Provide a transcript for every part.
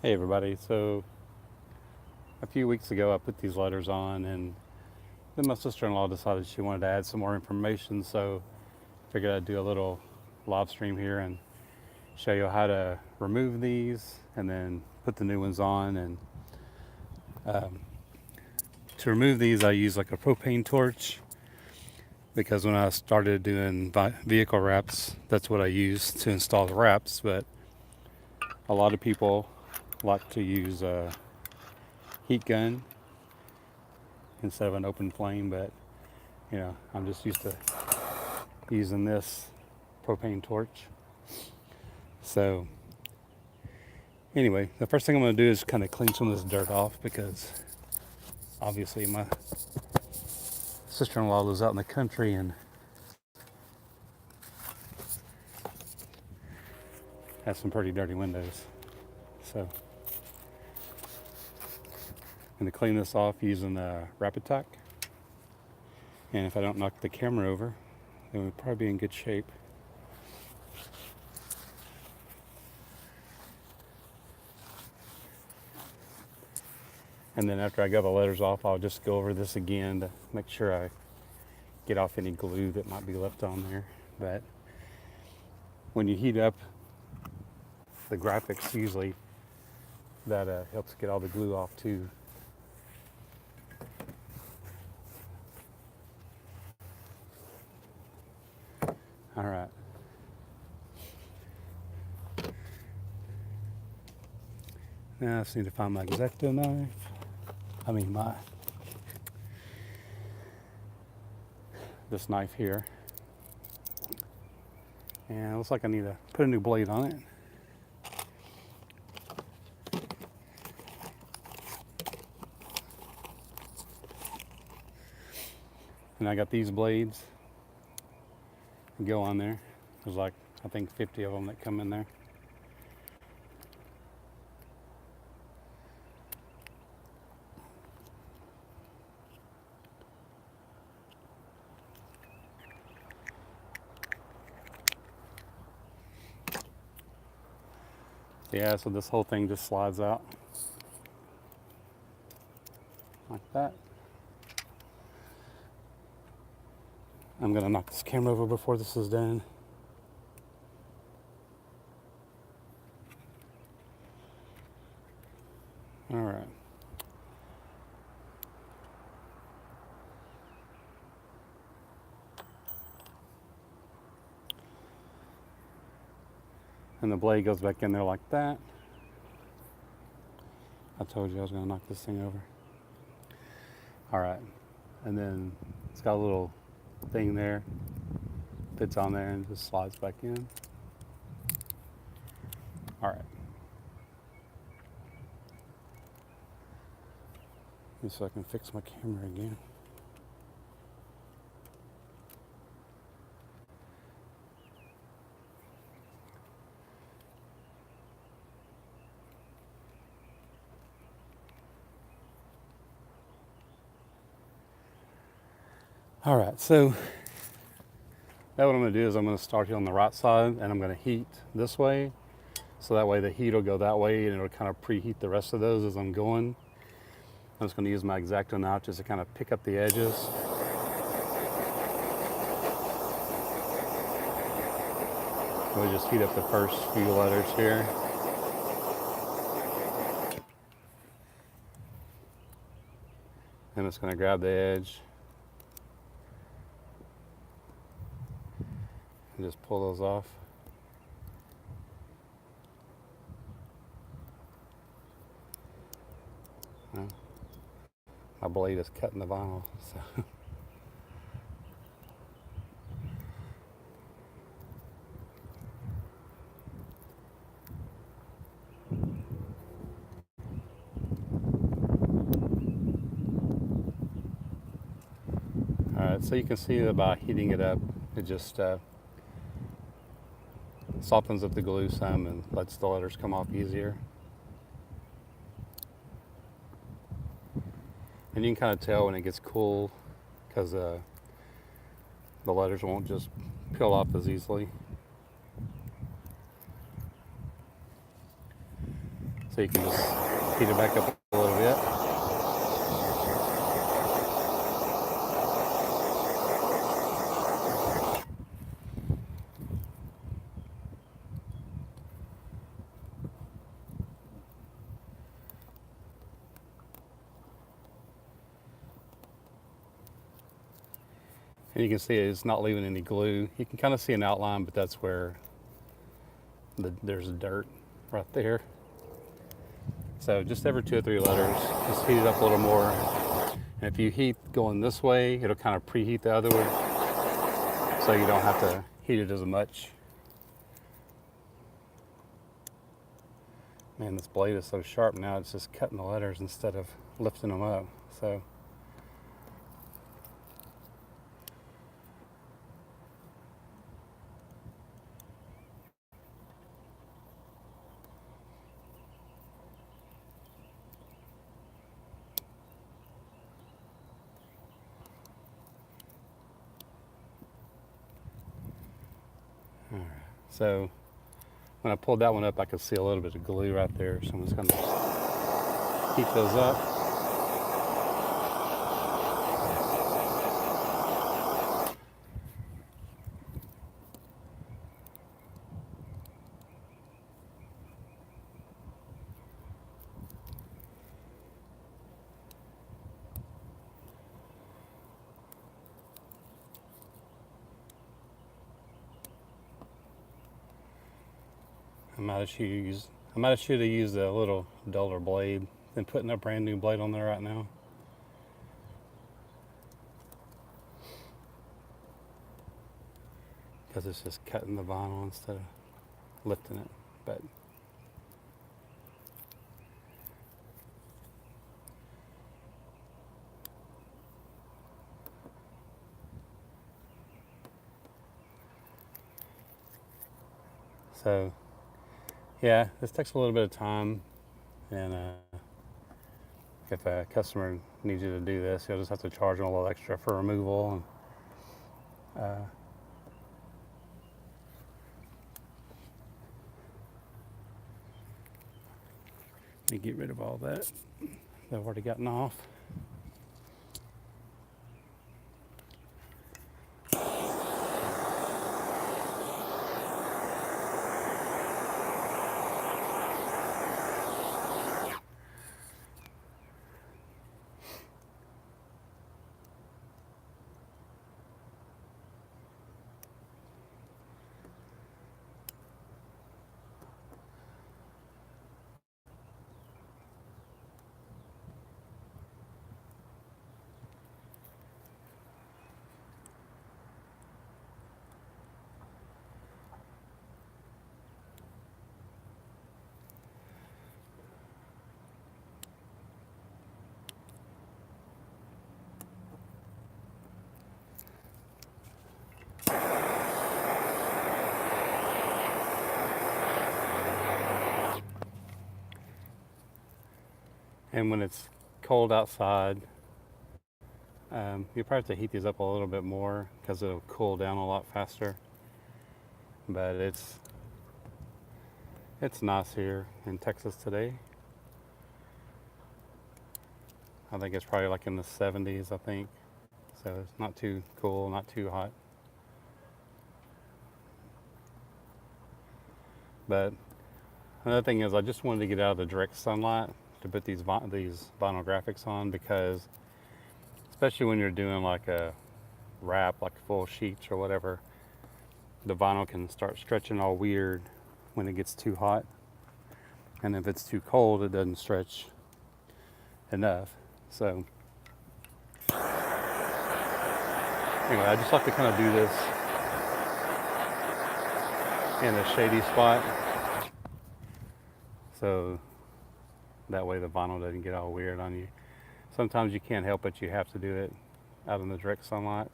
Hey everybody, so a few weeks ago I put these letters on and then my sister-in-law decided she wanted to add some more information, so I figured I'd do a little live stream here and show you how to remove these and then put the new ones on. And um, to remove these I use like a propane torch, because when I started doing vehicle wraps that's what I used to install the wraps, but a lot of people like to use a heat gun instead of an open flame, but I'm just used to using this propane torch. So anyway, the first thing I'm going to do is kind of clean some of this dirt off, because obviously my sister-in-law lives out in the country and has some pretty dirty windows. So I'm going to clean this off using a Rapid Tack. And if I don't knock the camera over, then we'll probably be in good shape. And then after I get the letters off, I'll just go over this again to make sure I get off any glue that might be left on there. But when you heat up the graphics, usually that helps get all the glue off too. All right. Now I just need to find my X-Acto knife. This knife here. And it looks like I need to put a new blade on it. And I got these blades that go on there. There's like, I think 50 of them that come in there. Yeah, so this whole thing just slides out like that. I'm gonna knock this camera over before this is done. All right. And the blade goes back in there like that. I told you I was gonna knock this thing over. All right, and then it's got a little thing there, fits on there and just slides back in. All right. Just so I can fix my camera again. All right, so now what I'm going to do is I'm going to start here on the right side and I'm going to heat this way. So that way the heat will go that way and it'll kind of preheat the rest of those as I'm going. I'm just going to use my X-Acto knife just to kind of pick up the edges. We'll just heat up the first few letters here. I'm just going to grab the edge and just pull those off. My blade is cutting the vinyl, so. All right, so you can see that by heating it up, it just softens up the glue some and lets the letters come off easier. And you can kind of tell when it gets cool, because the letters won't just peel off as easily. So you can just heat it back up a little bit. And you can see it's not leaving any glue. You can kind of see an outline, but that's where there's dirt right there. So just every 2 or 3 letters, just heat it up a little more. And if you heat going this way, it'll kind of preheat the other way, so you don't have to heat it as much. Man, this blade is so sharp now, it's just cutting the letters instead of lifting them up. So alright. So when I pulled that one up, I could see a little bit of glue right there. So I'm just gonna heat those up. I might have should have used a little duller blade than putting a brand new blade on there right now. Because it's just cutting the vinyl instead of lifting it. But so yeah, this takes a little bit of time, and if a customer needs you to do this, you'll just have to charge them a little extra for removal. And let me get rid of all that I've already gotten off. And when it's cold outside, you probably have to heat these up a little bit more because it'll cool down a lot faster. But it's nice here in Texas today. I think it's probably like in the 70s, I think. So it's not too cool, not too hot. But another thing is I just wanted to get out of the direct sunlight to put these vinyl graphics on, because especially when you're doing like a wrap, like full sheets or whatever, the vinyl can start stretching all weird when it gets too hot. And if it's too cold, it doesn't stretch enough. So anyway, I just like to kind of do this in a shady spot, so that way the vinyl doesn't get all weird on you. Sometimes you can't help it, you have to do it out in the direct sunlight.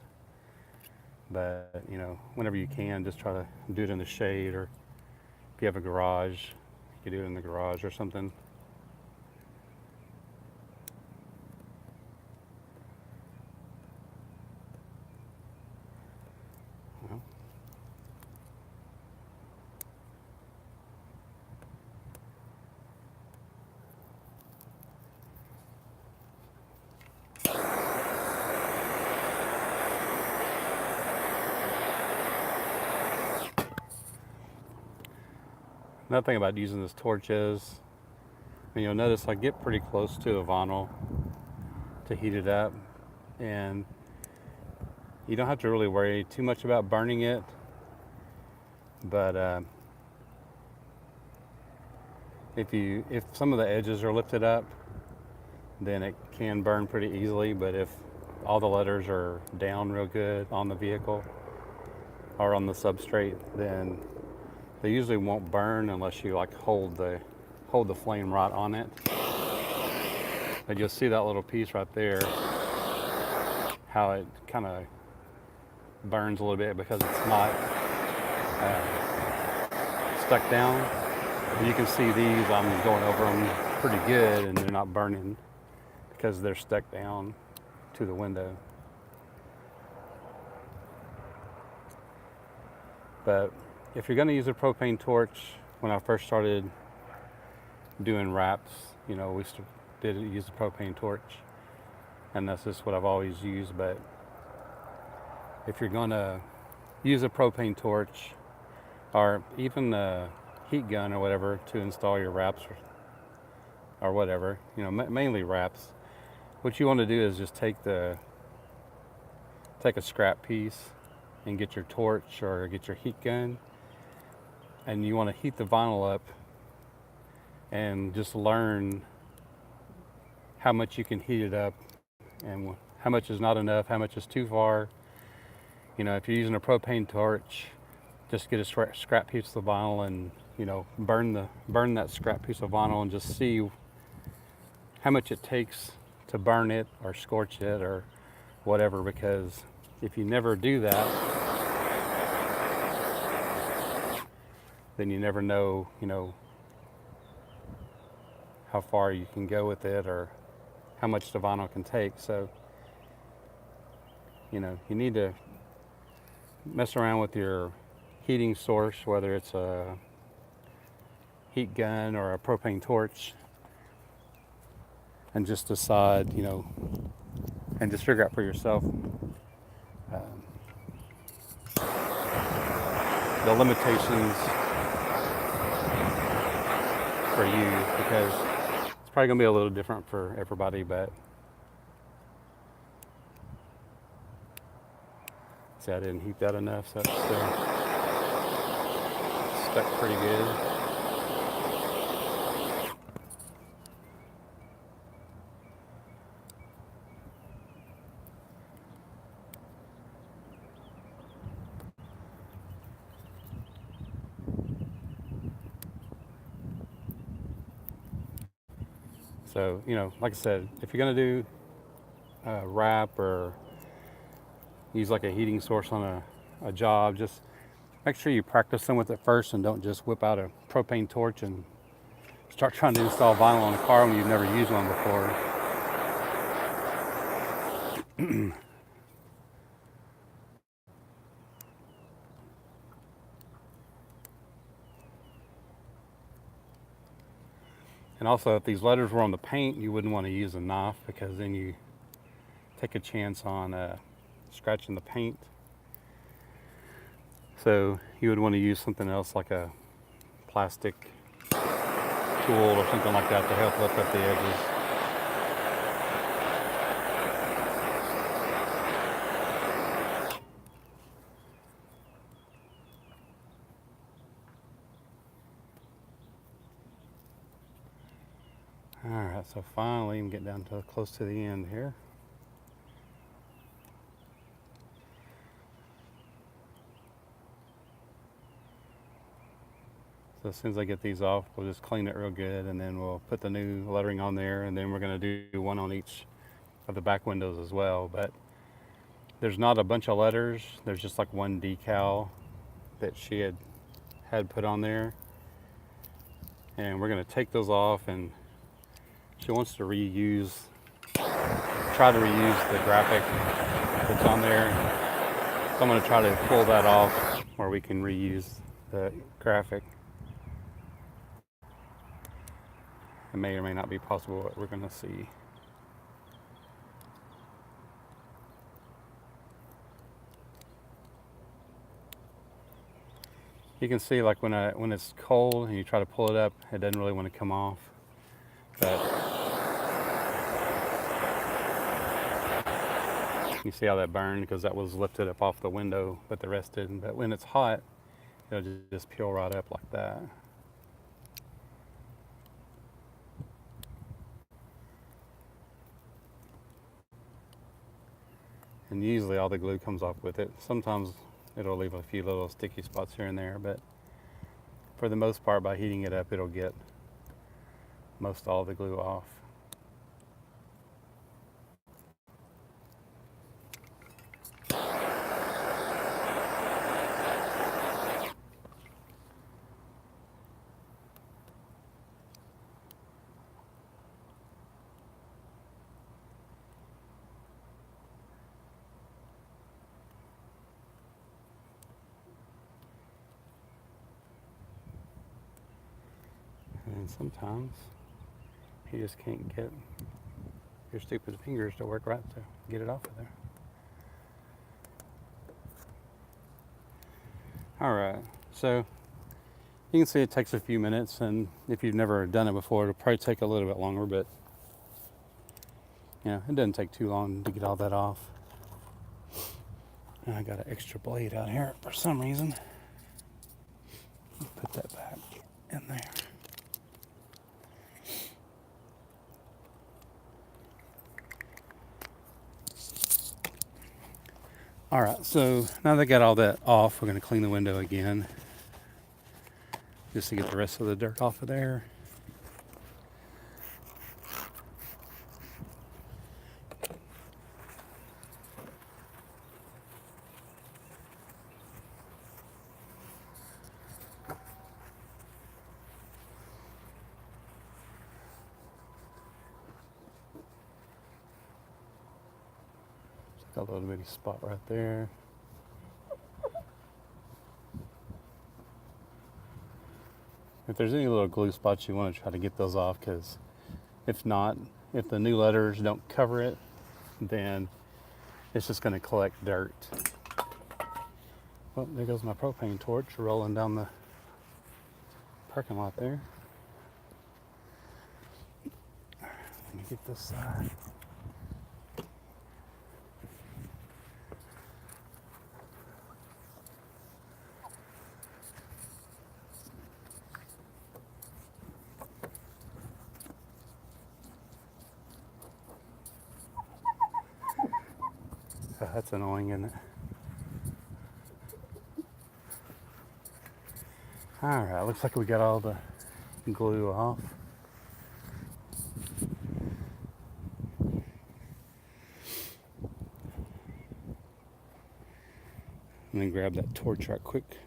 But you know, whenever you can, just try to do it in the shade, or if you have a garage, you can do it in the garage or something. Well, Another thing about using this torch is, and you'll notice I get pretty close to the vinyl to heat it up, and you don't have to really worry too much about burning it, but if some of the edges are lifted up, then it can burn pretty easily. But if all the letters are down real good on the vehicle or on the substrate, then they usually won't burn unless you like hold the flame right on it. But you'll see that little piece right there, how it kind of burns a little bit because it's not stuck down. You can see these, I'm going over them pretty good, and they're not burning because they're stuck down to the window. But if you're going to use a propane torch, when I first started doing wraps, you know, we did use a propane torch, and that's just what I've always used. But if you're going to use a propane torch, or even a heat gun or whatever to install your wraps or whatever, you know, mainly wraps, what you want to do is just take a scrap piece and get your torch or get your heat gun, and you want to heat the vinyl up and just learn how much you can heat it up and how much is not enough, how much is too far. You know, if you're using a propane torch, just get a scrap piece of vinyl and, you know, burn that scrap piece of vinyl and just see how much it takes to burn it or scorch it or whatever. Because if you never do that, then you never know, you know, how far you can go with it or how much the vinyl can take. So, you know, you need to mess around with your heating source, whether it's a heat gun or a propane torch, and just decide, you know, and just figure out for yourself the limitations for you, because it's probably going to be a little different for everybody. But see, I didn't heat that enough, so it's still stuck pretty good. So, you know, like I said, if you're going to do a wrap or use like a heating source on a job, just make sure you practice them with it first, and don't just whip out a propane torch and start trying to install vinyl on a car when you've never used one before. And also, if these letters were on the paint, you wouldn't want to use a knife, because then you take a chance on scratching the paint. So you would want to use something else, like a plastic tool or something like that, to help lift up the edges. Alright, so finally I'm getting down to close to the end here. So as soon as I get these off, we'll just clean it real good, and then we'll put the new lettering on there, and then we're going to do one on each of the back windows as well. But there's not a bunch of letters, there's just like one decal that she had put on there, and we're going to take those off. And she wants to try to reuse the graphic that's on there. So I'm going to try to pull that off where we can reuse the graphic. It may or may not be possible, but we're going to see. You can see like when it's cold and you try to pull it up, it doesn't really want to come off. But you see how that burned because that was lifted up off the window, but the rest didn't. But when it's hot, it'll just peel right up like that. And usually all the glue comes off with it. Sometimes it'll leave a few little sticky spots here and there, but for the most part, by heating it up, it'll get most all the glue off. And sometimes you just can't get your stupid fingers to work right to get it off of there. Alright, so you can see it takes a few minutes, and if you've never done it before, it'll probably take a little bit longer, but it doesn't take too long to get all that off. And I got an extra blade out here for some reason. Put that back in there. Alright, so now that I got all that off, we're going to clean the window again, just to get the rest of the dirt off of there. A little bitty spot right there. If there's any little glue spots, you want to try to get those off, because if not, if the new letters don't cover it, then it's just going to collect dirt. Well, there goes my propane torch rolling down the parking lot there. Let me get this side. Oh, that's annoying, isn't it? Alright, looks like we got all the glue off. And then grab that torch right quick.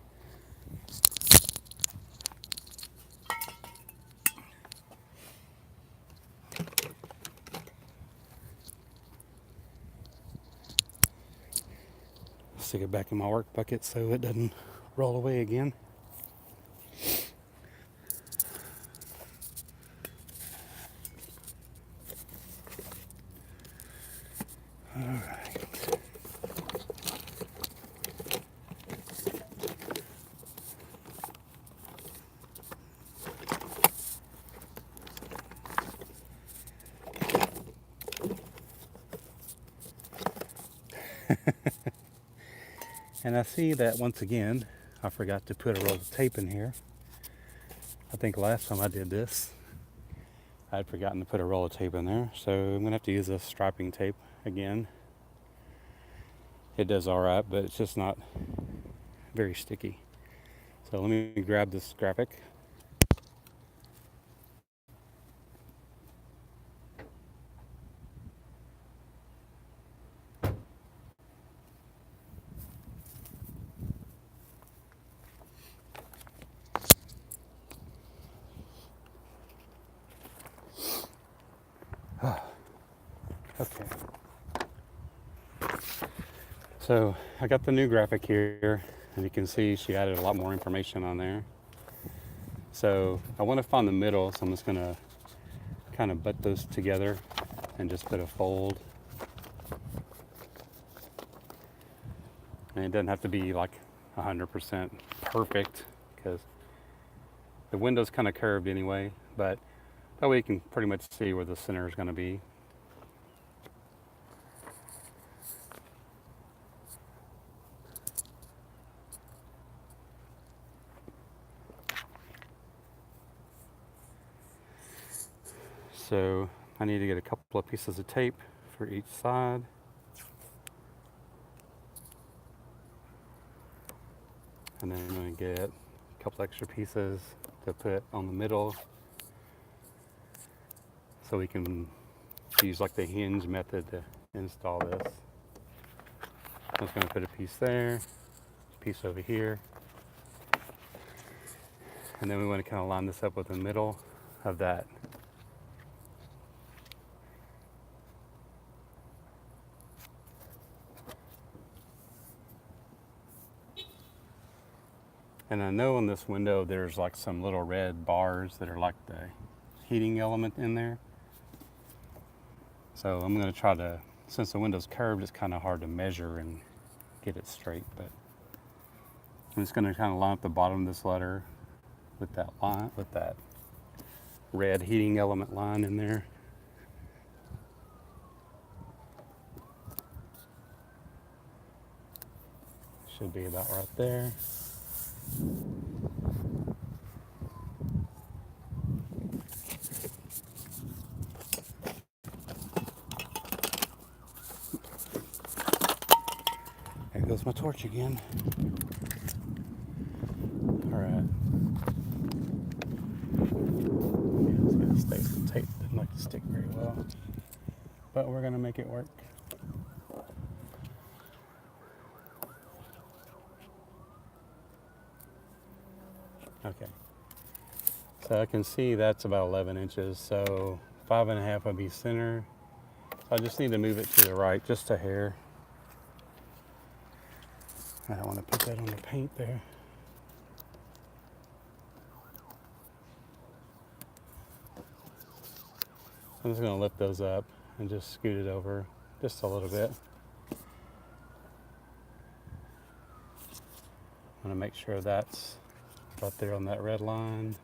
Stick it back in my work bucket so it doesn't roll away again. All right. And I see that once again, I forgot to put a roll of tape in here. I think last time I did this, I'd forgotten to put a roll of tape in there. So I'm gonna have to use this striping tape again. It does all right, but it's just not very sticky. So let me grab this graphic. Okay. So I got the new graphic here, and you can see she added a lot more information on there. So I want to find the middle, so I'm just gonna kind of butt those together and just put a fold. And it doesn't have to be like 100% perfect, because the window's kind of curved anyway, but that way you can pretty much see where the center is going to be. So I need to get a couple of pieces of tape for each side. And then I'm going to get a couple extra pieces to put on the middle so we can use like the hinge method to install this. I'm just going to put a piece there, a piece over here. And then we want to kind of line this up with the middle of that. And I know on this window there's like some little red bars that are like the heating element in there. So I'm going to try to, since the window's curved, it's kind of hard to measure and get it straight, but I'm just going to kind of line up the bottom of this letter with that line, with that red heating element line in there. Should be about right there. There goes my torch again. All right. Yeah, it's gonna stay. The tape didn't like to stick very well, but we're gonna make it work. Okay. So I can see that's about 11 inches. So 5.5 would be center. So I just need to move it to the right just a hair. I don't want to put that on the paint there. I'm just going to lift those up and just scoot it over just a little bit. I want to make sure that's right there on that red line.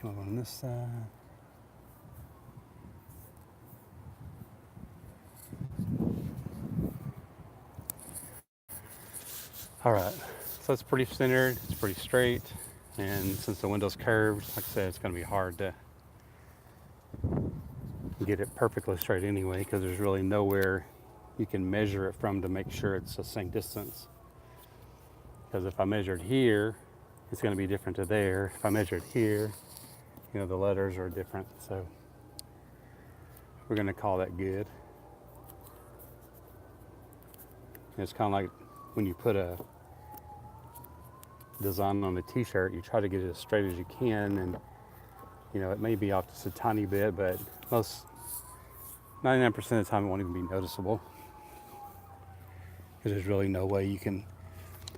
Come on this side. All right, so it's pretty centered, it's pretty straight, and since the window's curved, like I said, it's going to be hard to get it perfectly straight anyway, because there's really nowhere you can measure it from to make sure it's the same distance. Because if I measured here, it's going to be different to there. If I measured here, you know, the letters are different, so we're going to call that good. And it's kind of like when you put a design on a t-shirt, you try to get it as straight as you can, and you know, it may be off just a tiny bit, but 99% of the time it won't even be noticeable, because there's really no way you can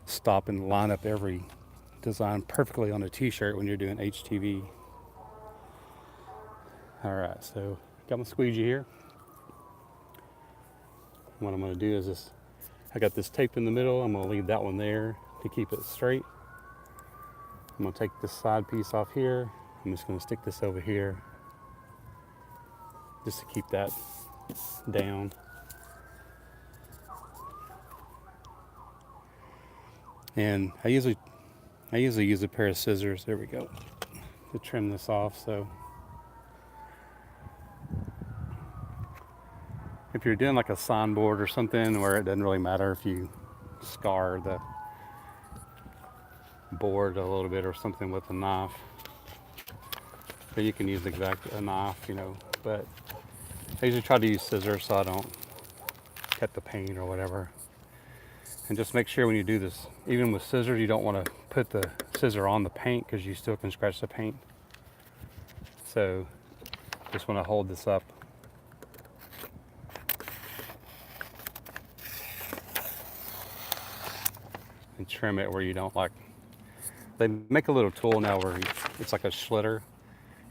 stop and line up every design perfectly on a t-shirt when you're doing HTV. All right, so got my squeegee here. What I'm going to do is this, I got this tape in the middle. I'm going to leave that one there to keep it straight. I'm going to take this side piece off here. I'm just going to stick this over here just to keep that down. And I usually use a pair of scissors, there we go, to trim this off. So if you're doing like a signboard or something where it doesn't really matter if you scar the board a little bit or something with a knife, but you can use a knife, you know, but I usually try to use scissors so I don't cut the paint or whatever. And just make sure when you do this, even with scissors, you don't want to put the scissor on the paint because you still can scratch the paint. So just want to hold this up. And trim it where you don't like. They make a little tool now where it's like a schlitter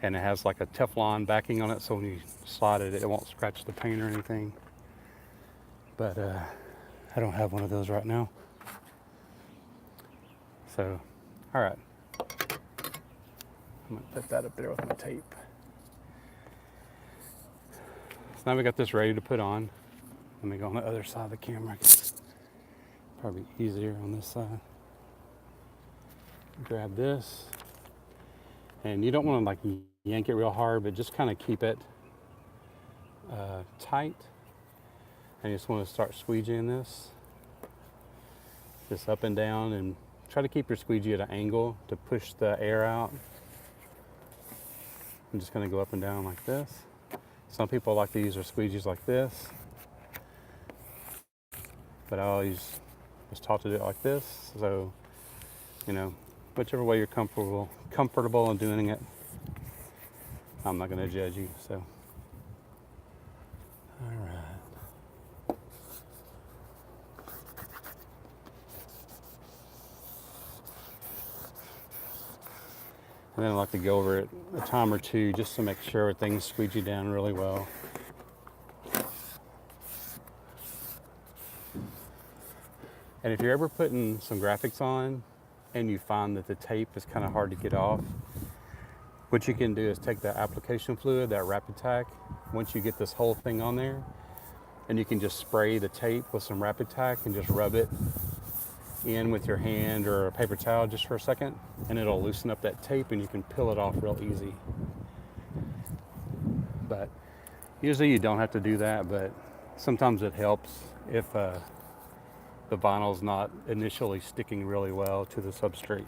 and it has like a Teflon backing on it, so when you slide it, it won't scratch the paint or anything. but I don't have one of those right now. So, all right. I'm gonna put that up there with my tape. So now we got this ready to put on. Let me go on the other side of the camera. Probably easier on this side. Grab this, and you don't want to like yank it real hard, but just kind of keep it tight. And you just want to start squeegeeing this, just up and down, and try to keep your squeegee at an angle to push the air out. I'm just going to go up and down like this. Some people like to use their squeegees like this, but I always was taught to do it like this. So, you know, whichever way you're comfortable in doing it, I'm not going to judge you. So, all right. And then I like to go over it a time or two just to make sure everything's squeegee down really well. And if you're ever putting some graphics on and you find that the tape is kind of hard to get off, what you can do is take that application fluid, that Rapid Tack, once you get this whole thing on there, and you can just spray the tape with some Rapid Tack and just rub it in with your hand or a paper towel just for a second, and it'll loosen up that tape and you can peel it off real easy. But usually you don't have to do that, but sometimes it helps if the vinyl's not initially sticking really well to the substrate.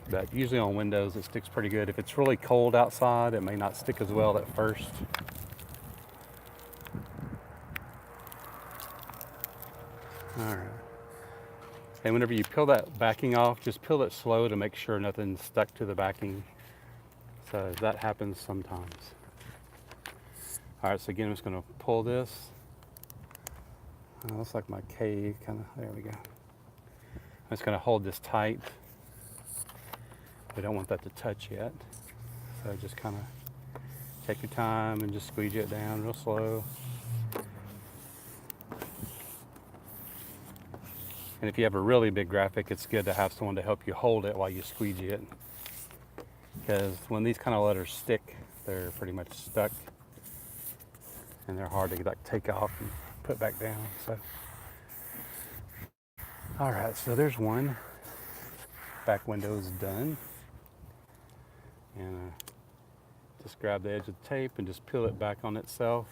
But usually on Windows it sticks pretty good. If it's really cold outside, it may not stick as well at first. All right. And whenever you peel that backing off, just peel it slow to make sure nothing's stuck to the backing. So that happens sometimes. All right, so again, I'm just gonna pull this. Looks like my K kind of, there we go. I'm just gonna hold this tight. We don't want that to touch yet. So just kind of take your time and just squeegee it down real slow. And if you have a really big graphic, it's good to have someone to help you hold it while you squeegee it. Because when these kind of letters stick, they're pretty much stuck. And they're hard to like take off and put back down. So, all right, so there's one. Back window is done. And just grab the edge of the tape and just peel it back on itself.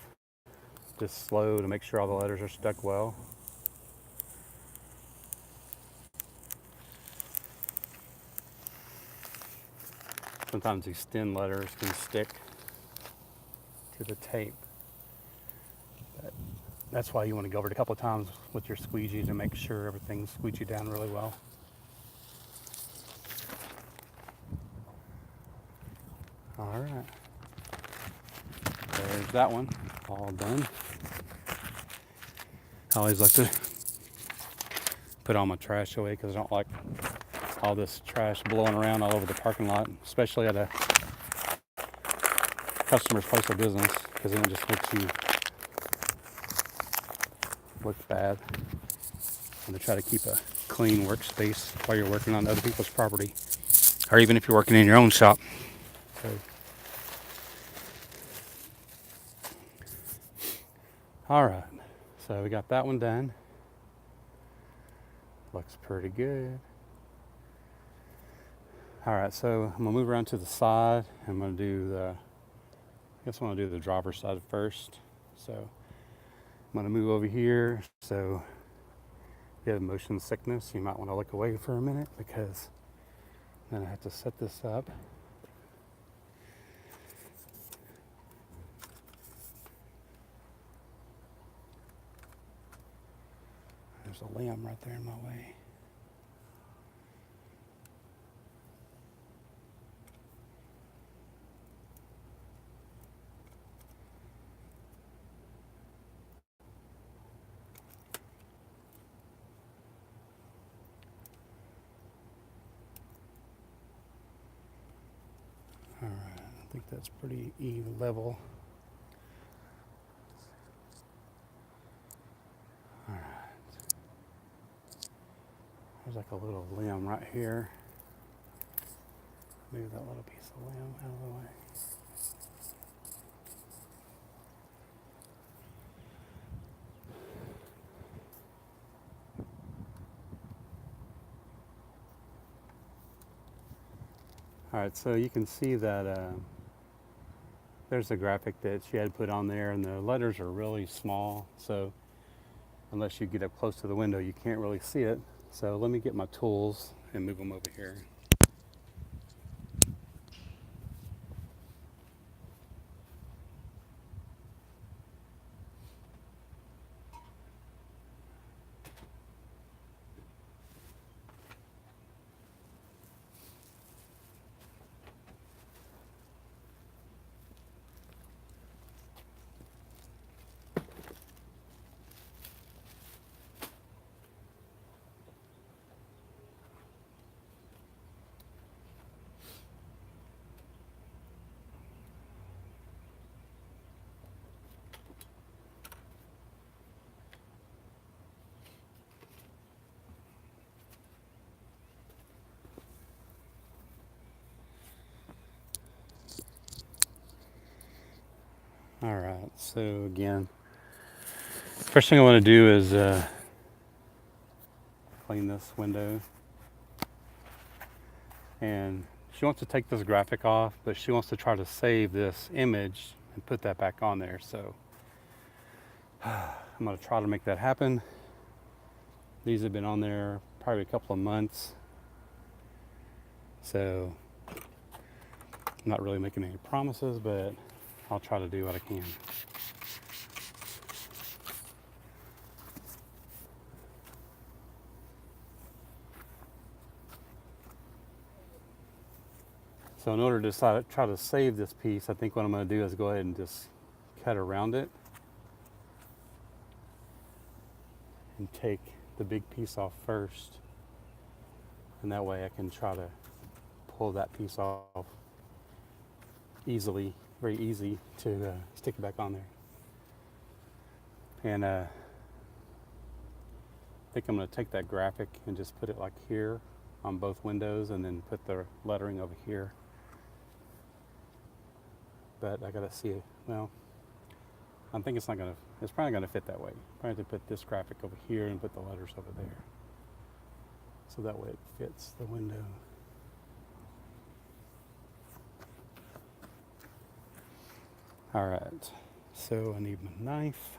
Just slow to make sure all the letters are stuck well. Sometimes these thin letters can stick to the tape. But that's why you want to go over it a couple of times with your squeegee to make sure everything's squeegeed down really well. All right. There's that one, all done. I always like to put all my trash away because I don't like all this trash blowing around all over the parking lot, especially at a customer's place of business, because then it just makes you look bad. And to try to keep a clean workspace while you're working on other people's property, or even if you're working in your own shop. So, all right, so we got that one done. Looks pretty good. All right, so I'm gonna move around to the side. I'm gonna do the, I guess I'm gonna do the driver's side first. So I'm gonna move over here. So if you have motion sickness, you might wanna look away for a minute because then I have to set this up. There's a lamb right there in my way. All right, I think that's pretty even level. like a little limb right here. Move that little piece of limb out of the way. All right, so you can see that there's a graphic that she had put on there, and the letters are really small, so unless you get up close to the window, you can't really see it. So let me get my tools and move them over here. All right, so again, first thing I want to do is clean this window. And she wants to take this graphic off, but she wants to try to save this image and put that back on there. So I'm going to try to make that happen. These have been on there probably a couple of months. So I'm not really making any promises, but I'll try to do what I can. So in order to try to save this piece, I think what I'm going to do is go ahead and just cut around it and take the big piece off first. And that way I can try to pull that piece off easily, very easy to stick it back on there. And I think I'm going to take that graphic and just put it like here on both windows, and then put the lettering over here. But I gotta see it. Well, I think it's probably gonna fit that way. Probably have to put this graphic over here and put the letters over there. So that way it fits the window. All right, so I need my knife.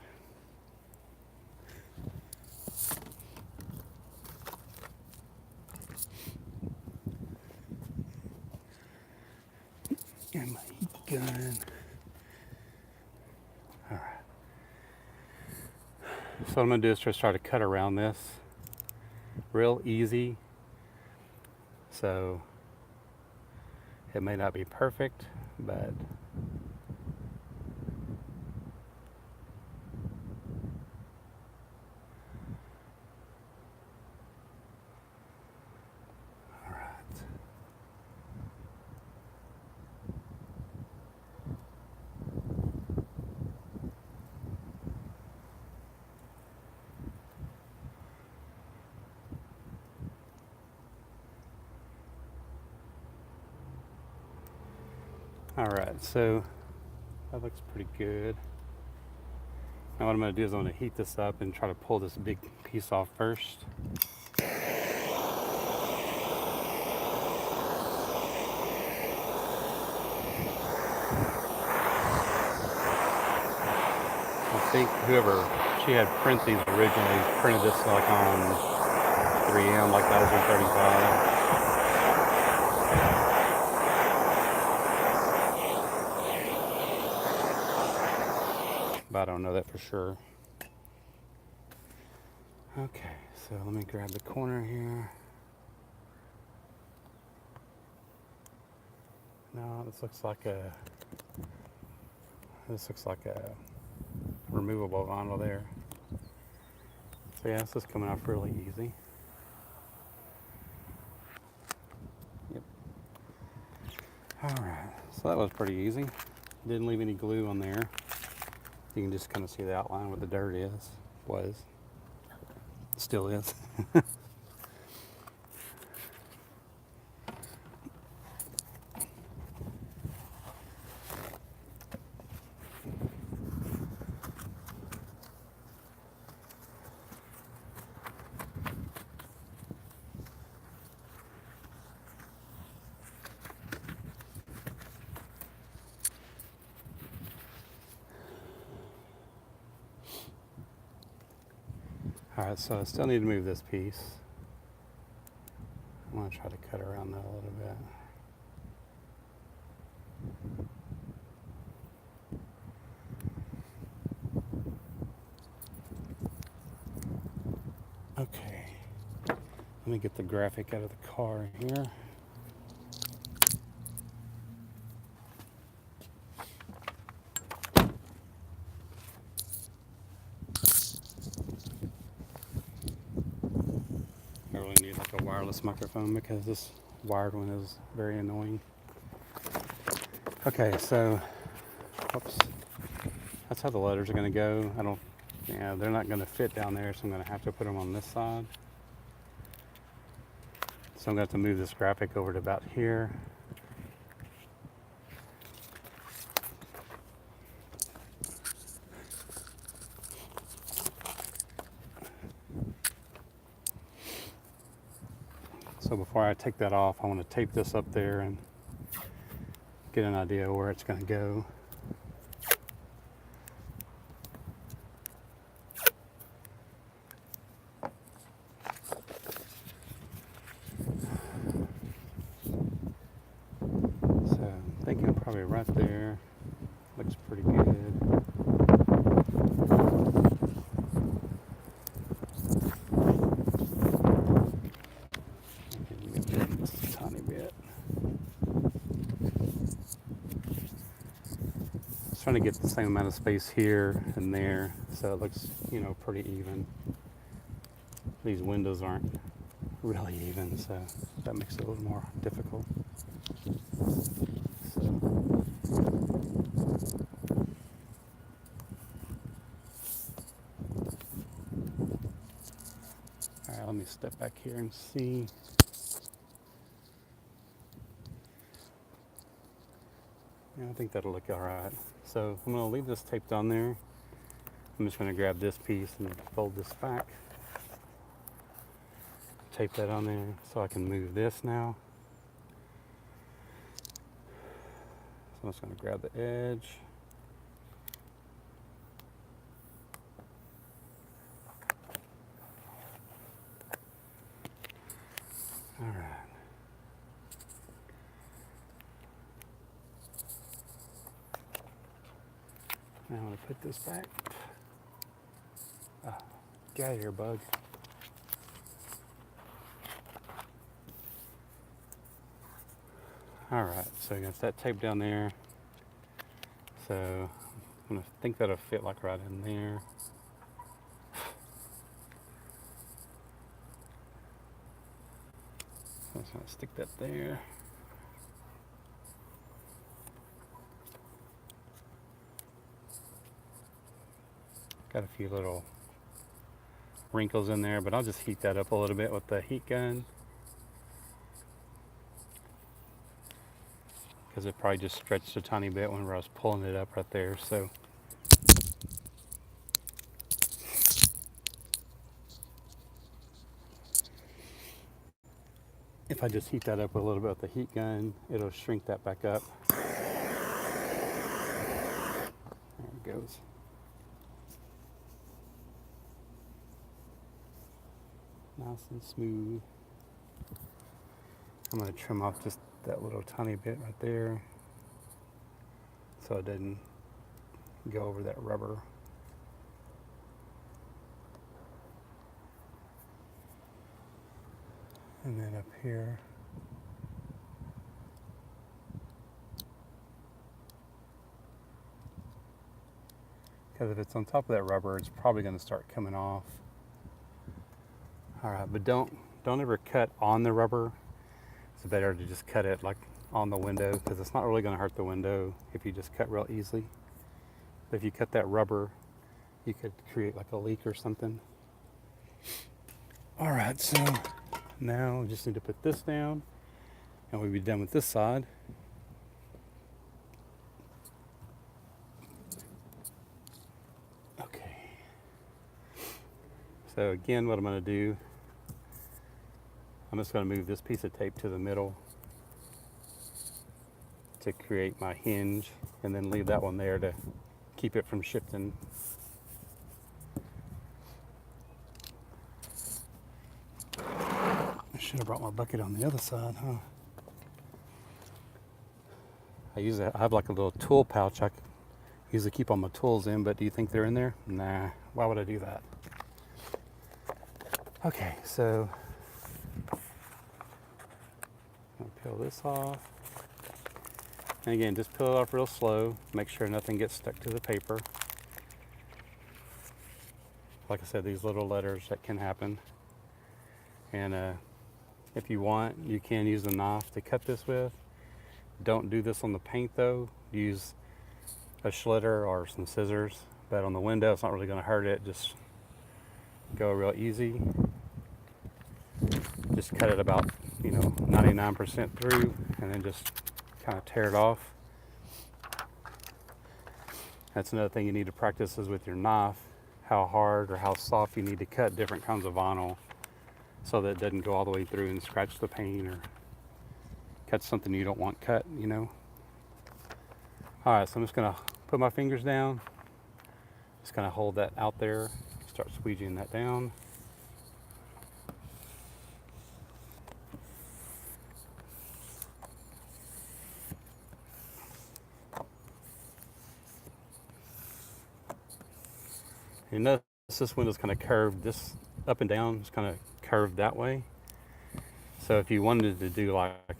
And my heat gun. All right. So what I'm going to do is just try to cut around this. Real easy. So it may not be perfect, but all right, so that looks pretty good. Now what I'm going to do is I'm going to heat this up and try to pull this big piece off first. I think whoever she had print these originally printed this like on 3M, like 1035. But I don't know that for sure. Okay, so let me grab the corner here. No, this looks like a removable vinyl there. So yeah, this is coming off really easy. Yep. All right, so that was pretty easy. Didn't leave any glue on there. You can just kind of see the outline where the dirt was, still is. Alright, so I still need to move this piece. I'm going to try to cut around that a little bit. Okay, let me get the graphic out of the car here. I really need like a wireless microphone because this wired one is very annoying. Okay, so, whoops, that's how the letters are going to go. Yeah, they're not going to fit down there, so I'm going to have to put them on this side. So I'm going to have to move this graphic over to about here. So before I take that off, I want to tape this up there and get an idea where it's going to go. So I'm thinking probably right there. Looks pretty good. Trying to get the same amount of space here and there so it looks, you know, pretty even. These windows aren't really even, so that makes it a little more difficult. So. Alright, let me step back here and see. Yeah, I think that'll look alright. So I'm going to leave this taped on there. I'm just going to grab this piece and fold this back. Tape that on there so I can move this now. So I'm just going to grab the edge. Alright. Now I'm going to put this back. Get out of here, bug. Alright, so I got that tape down there. So I'm going to think that'll fit like right in there. So I'm just going to stick that there. Got a few little wrinkles in there, but I'll just heat that up a little bit with the heat gun. Because it probably just stretched a tiny bit whenever I was pulling it up right there, so. If I just heat that up a little bit with the heat gun, it'll shrink that back up. There it goes. Nice and smooth. I'm going to trim off just that little tiny bit right there so it doesn't go over that rubber. And then up here, because if it's on top of that rubber, it's probably going to start coming off. All right, but don't ever cut on the rubber. It's better to just cut it like on the window because it's not really going to hurt the window if you just cut real easily. But if you cut that rubber, you could create like a leak or something. All right, so now we just need to put this down and we'll be done with this side. Okay. So again, what I'm going to do, I'm just going to move this piece of tape to the middle to create my hinge and then leave that one there to keep it from shifting. Should have brought my bucket on the other side, huh? I have like a little tool pouch I usually keep all my tools in, but do you think they're in there? Nah, why would I do that? Okay, so I'll peel this off. And again, just peel it off real slow. Make sure nothing gets stuck to the paper. Like I said, these little letters, that can happen. And if you want, you can use a knife to cut this with. Don't do this on the paint though. Use a schlitter or some scissors. But on the window, it's not really going to hurt it. Just go real easy. Just cut it about, 99% through, and then just kind of tear it off. That's another thing you need to practice is with your knife, how hard or how soft you need to cut different kinds of vinyl so that it doesn't go all the way through and scratch the paint or cut something you don't want cut, Alright, so I'm just going to put my fingers down, just kind of hold that out there, start squeegeeing that down. You notice this window's kind of curved, this up and down is kind of curved that way. So if you wanted to do like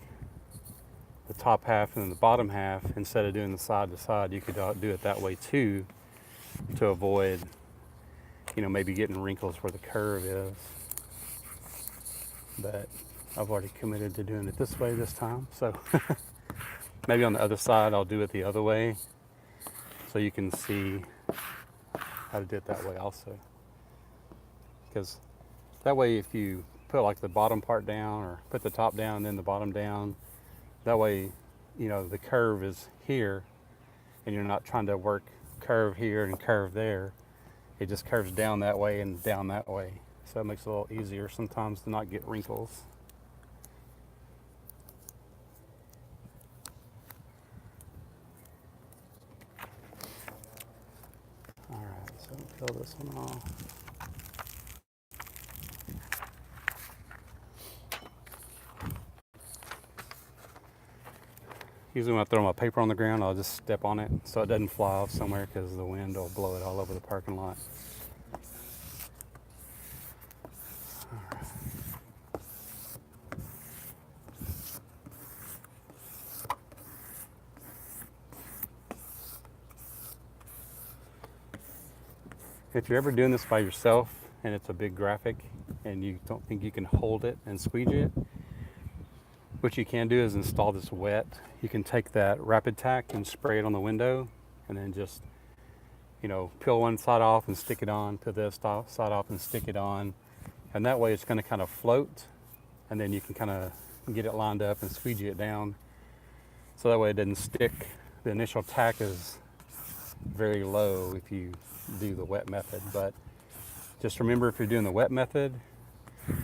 the top half and then the bottom half, instead of doing the side to side, you could do it that way too, to avoid, maybe getting wrinkles where the curve is. But I've already committed to doing it this way this time, so maybe on the other side I'll do it the other way so you can see how to do it that way also. Because that way, if you put like the bottom part down or put the top down and then the bottom down, that way, the curve is here and you're not trying to work curve here and curve there. It just curves down that way and down that way. So it makes it a little easier sometimes to not get wrinkles. Alright, so peel this one off. Usually when I throw my paper on the ground, I'll just step on it so it doesn't fly off somewhere because the wind will blow it all over the parking lot. Alright. If you're ever doing this by yourself and it's a big graphic and you don't think you can hold it and squeegee it, what you can do is install this wet. You can take that rapid tack and spray it on the window and then just, peel one side off and stick it on to this side off and stick it on. And that way it's going to kind of float and then you can kind of get it lined up and squeegee it down. So that way it doesn't stick. The initial tack is very low if you do the wet method, but just remember, if you're doing the wet method,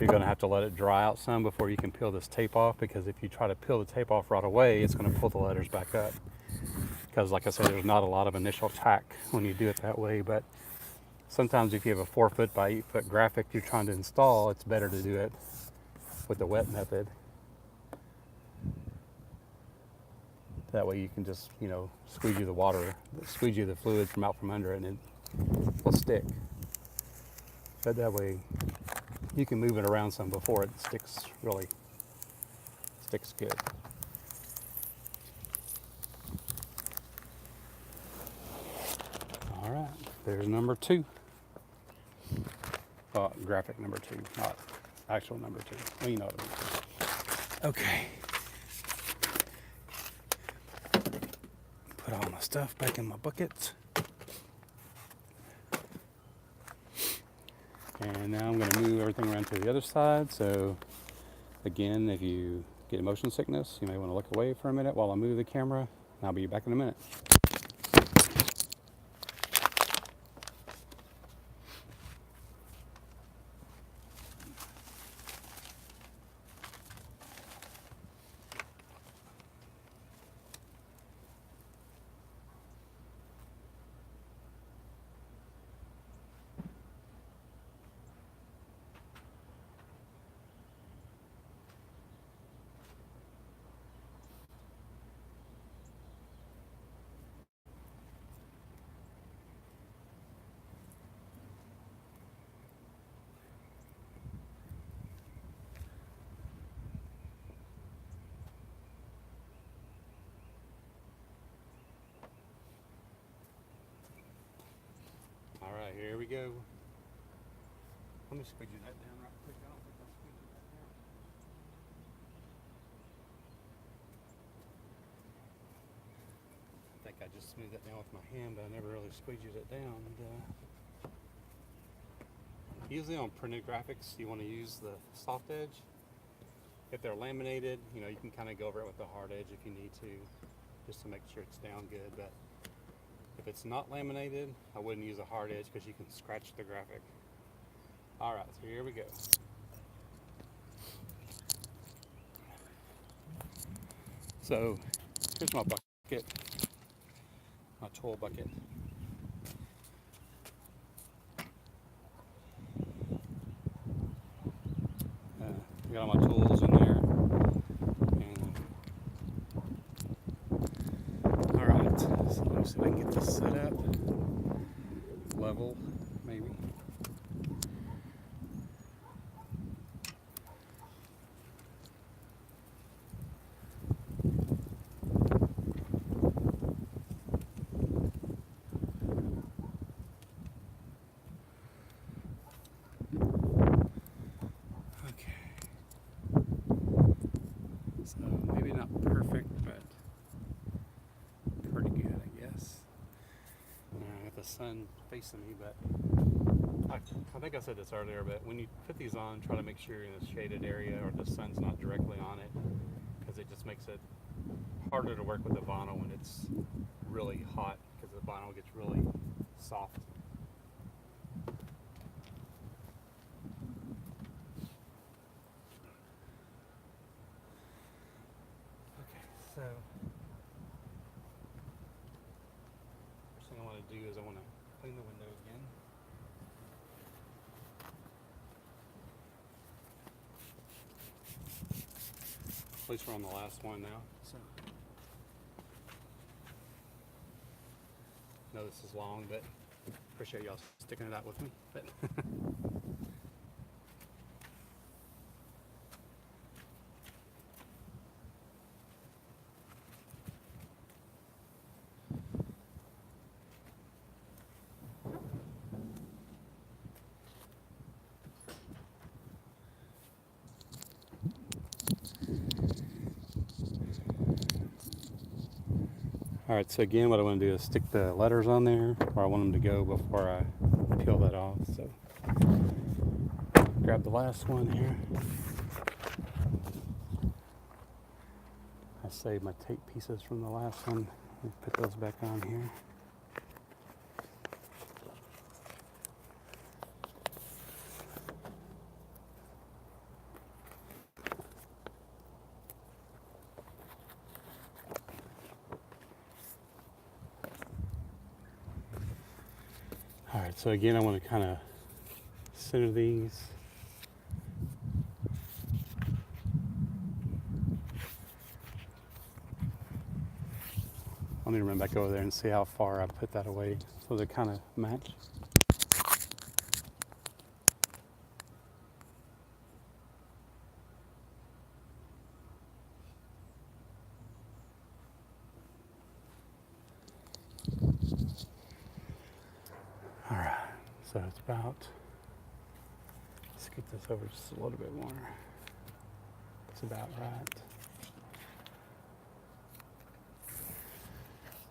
you're going to have to let it dry out some before you can peel this tape off, because if you try to peel the tape off right away, it's going to pull the letters back up, because like I said, there's not a lot of initial tack when you do it that way. But sometimes if you have a 4 foot by 8 foot graphic you're trying to install, it's better to do it with the wet method. That way you can just, squeegee the water, squeegee the fluid from out from under it, and it will stick. But that way you can move it around some before it sticks good. All right, there's number 2. Graphic number 2, not actual number 2. Well, you know what I mean. Okay. Put all my stuff back in my bucket. And now I'm going to move everything around to the other side. So again, if you get motion sickness, you may want to look away for a minute while I move the camera. And I'll be back in a minute. we go. Let me squeegee that down right quick. I don't think I'll squeegee that down. I think I just smoothed it down with my hand, but I never really squeegeed it down. Usually on printed graphics, you want to use the soft edge. If they're laminated, you know, you can kind of go over it with the hard edge if you need to, just to make sure it's down good. But if it's not laminated, I wouldn't use a hard edge because you can scratch the graphic. All right, so here we go. So here's my bucket, my tool bucket. Got all my tools in there. And, all right, so let me see if I can get this set up. Level, maybe. So maybe not perfect, but pretty good, I guess. I got the sun facing me, but I think I said this earlier, but when you put these on, try to make sure you're in a shaded area or the sun's not directly on it, because it just makes it harder to work with the vinyl when it's really hot, because the vinyl gets really soft. So, first thing I want to do is I want to clean the window again. At least we're on the last one now. So, I know this is long, but appreciate y'all sticking it out with me. But alright, so again what I want to do is stick the letters on there where I want them to go before I peel that off. So grab the last one here. I saved my tape pieces from the last one. Put those back on here. All right, so again, I want to kind of center these. Let me run back over there and see how far I put that away so they kind of match. All right, so it's about, let's get this over just a little bit more. It's about right.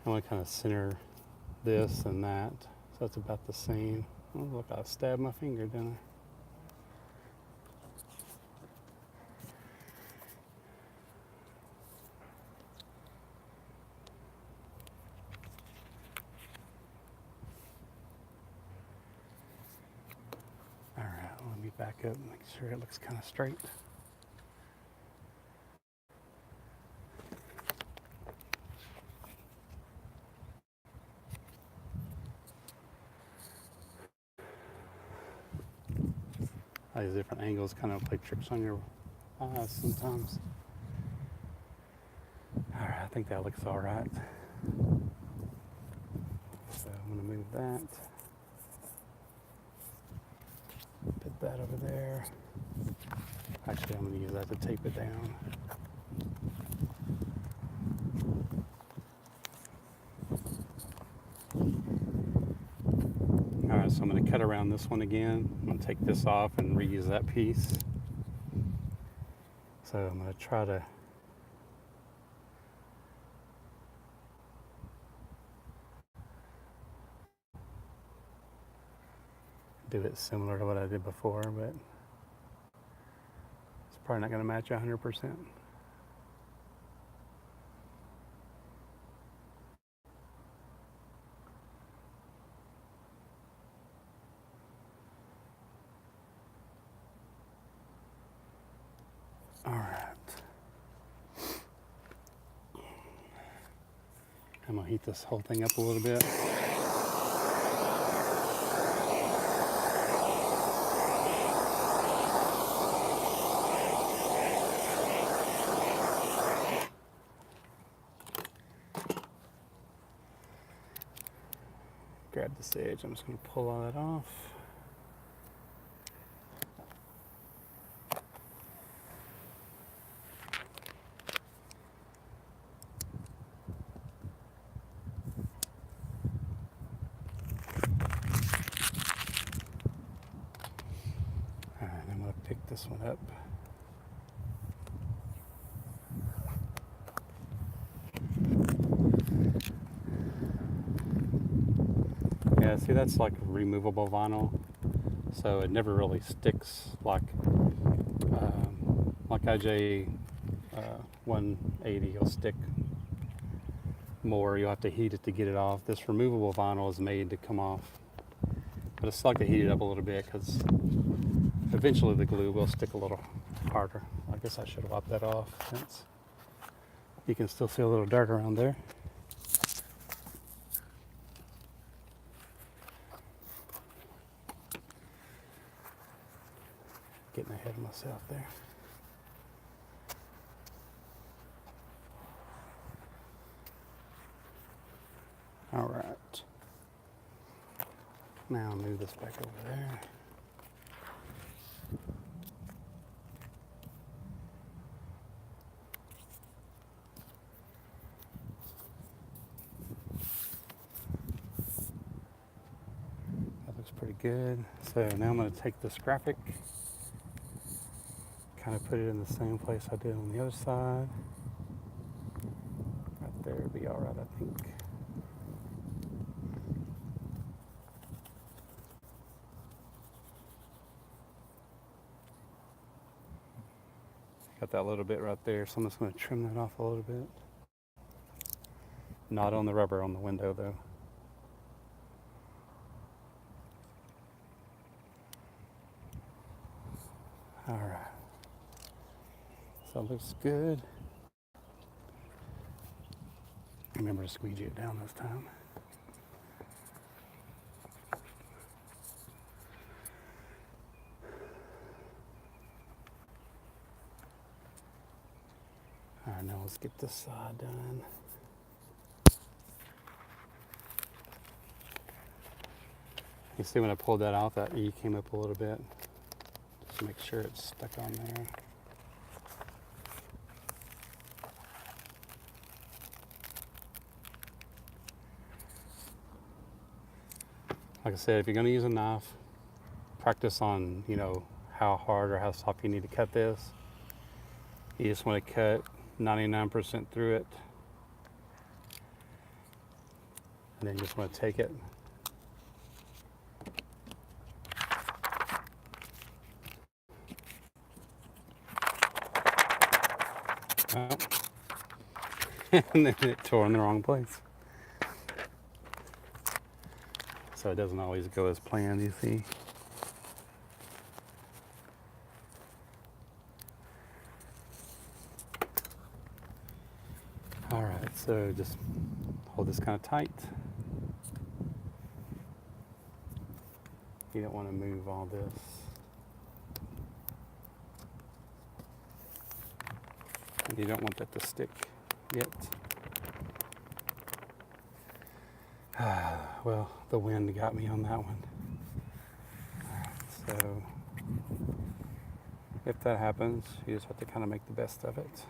I want to kind of center this and that, so it's about the same. Oh, look, I stabbed my finger, didn't I? All right, let me back up and make sure it looks kind of straight. These different angles kind of play tricks on your eyes sometimes. All right, I think that looks all right. So I'm going to move that. Put that over there. Actually, I'm going to use that to tape it down. All right, so I'm going to cut around this one again. I'm going to take this off and reuse that piece. So I'm going to try to do it similar to what I did before, but it's probably not going to match 100%. All right. I'm gonna heat this whole thing up a little bit. Grab this edge, I'm just gonna pull all that off. Pick this one up. Yeah, see, that's like removable vinyl, so it never really sticks like IJ 180 will stick more. You'll have to heat it to get it off. This removable vinyl is made to come off, but it's like to heat it up a little bit because eventually the glue will stick a little harder. I guess I should have wiped that off since you can still see a little dirt around there. Getting ahead of myself there. All right. Now I'll move this back over there. Pretty good. So now I'm going to take this graphic, kind of put it in the same place I did on the other side. Right there would be all right, I think. Got that little bit right there, so I'm just going to trim that off a little bit. Not on the rubber on the window though. All right, so it looks good. Remember to squeegee it down this time. All right, now let's get this side done. You see when I pulled that out, that E came up a little bit. Just make sure it's stuck on there. Like I said, if you're going to use a knife, practice on, how hard or how soft you need to cut this. You just want to cut 99% through it. And then you just want to take it. And then it tore in the wrong place. So it doesn't always go as planned, you see. All right, so just hold this kind of tight. You don't want to move all this. And you don't want that to stick yet. Well, the wind got me on that one. All right, so if that happens, you just have to kind of make the best of it.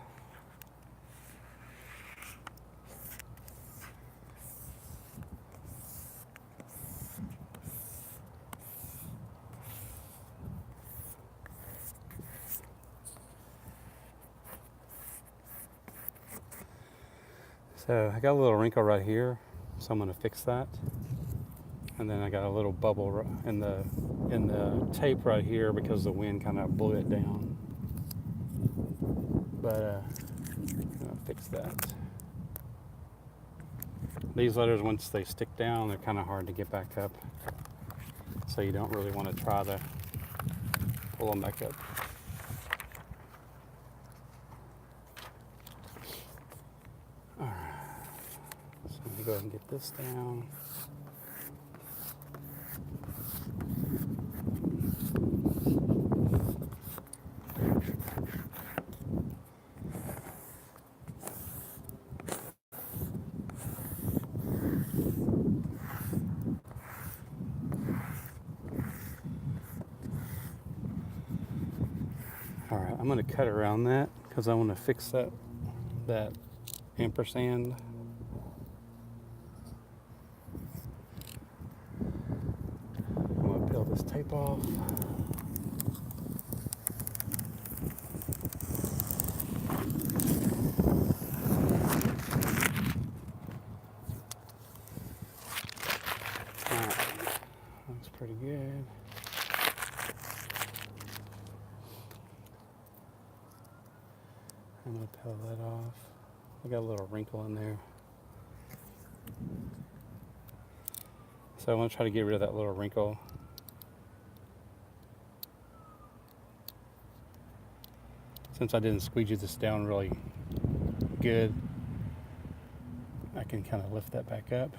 So I got a little wrinkle right here, so I'm going to fix that. And then I got a little bubble in the tape right here because the wind kind of blew it down. But I'm going to fix that. These letters, once they stick down, they're kind of hard to get back up. So you don't really want to try to pull them back up. All right. So let me go ahead and get this down. All right, I'm going to cut around that because I want to fix that ampersand. I'm going to peel this tape off. All right, looks pretty good. I'm going to peel that off. I got a little wrinkle in there. So I want to try to get rid of that little wrinkle. Since I didn't squeegee this down really good, I can kind of lift that back up.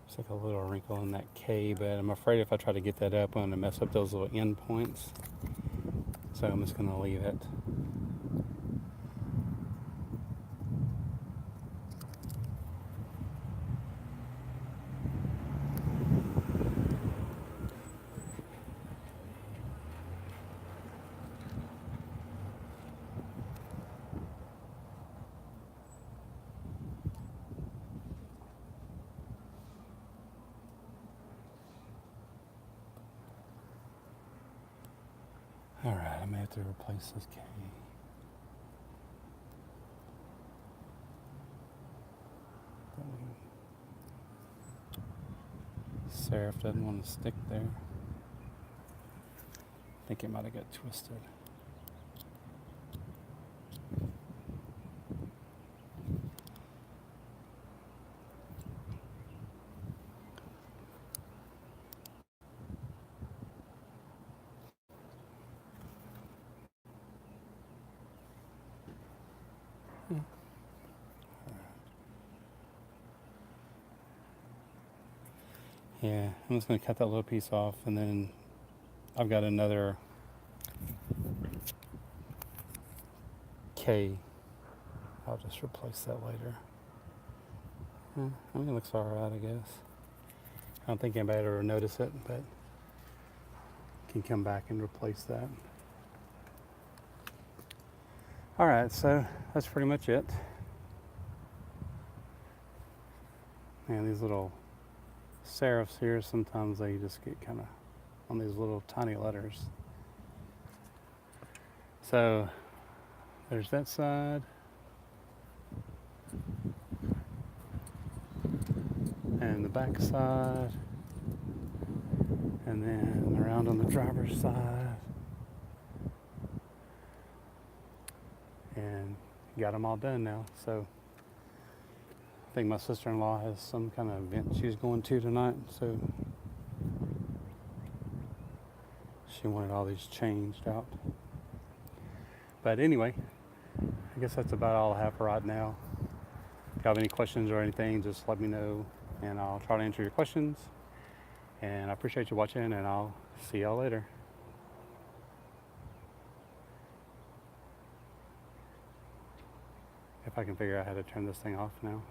It's like a little wrinkle in that K, but I'm afraid if I try to get that up, I'm going to mess up those little end points. So I'm just going to leave it. All right, I may have to replace this K. Serif doesn't want to stick there. I think it might have got twisted. Yeah, I'm just going to cut that little piece off, and then I've got another K. I'll just replace that later. I mean, it looks alright, I guess. I don't think anybody will notice it, but can come back and replace that. Alright, so that's pretty much it. And these little serifs here, sometimes they just get kind of on these little tiny letters. So there's that side. And the back side. And then around on the driver's side. And got them all done now. So I think my sister-in-law has some kind of event she's going to tonight, so she wanted all these changed out. But anyway, I guess that's about all I have for right now. If you have any questions or anything, just let me know, and I'll try to answer your questions. And I appreciate you watching, and I'll see y'all later. If I can figure out how to turn this thing off now.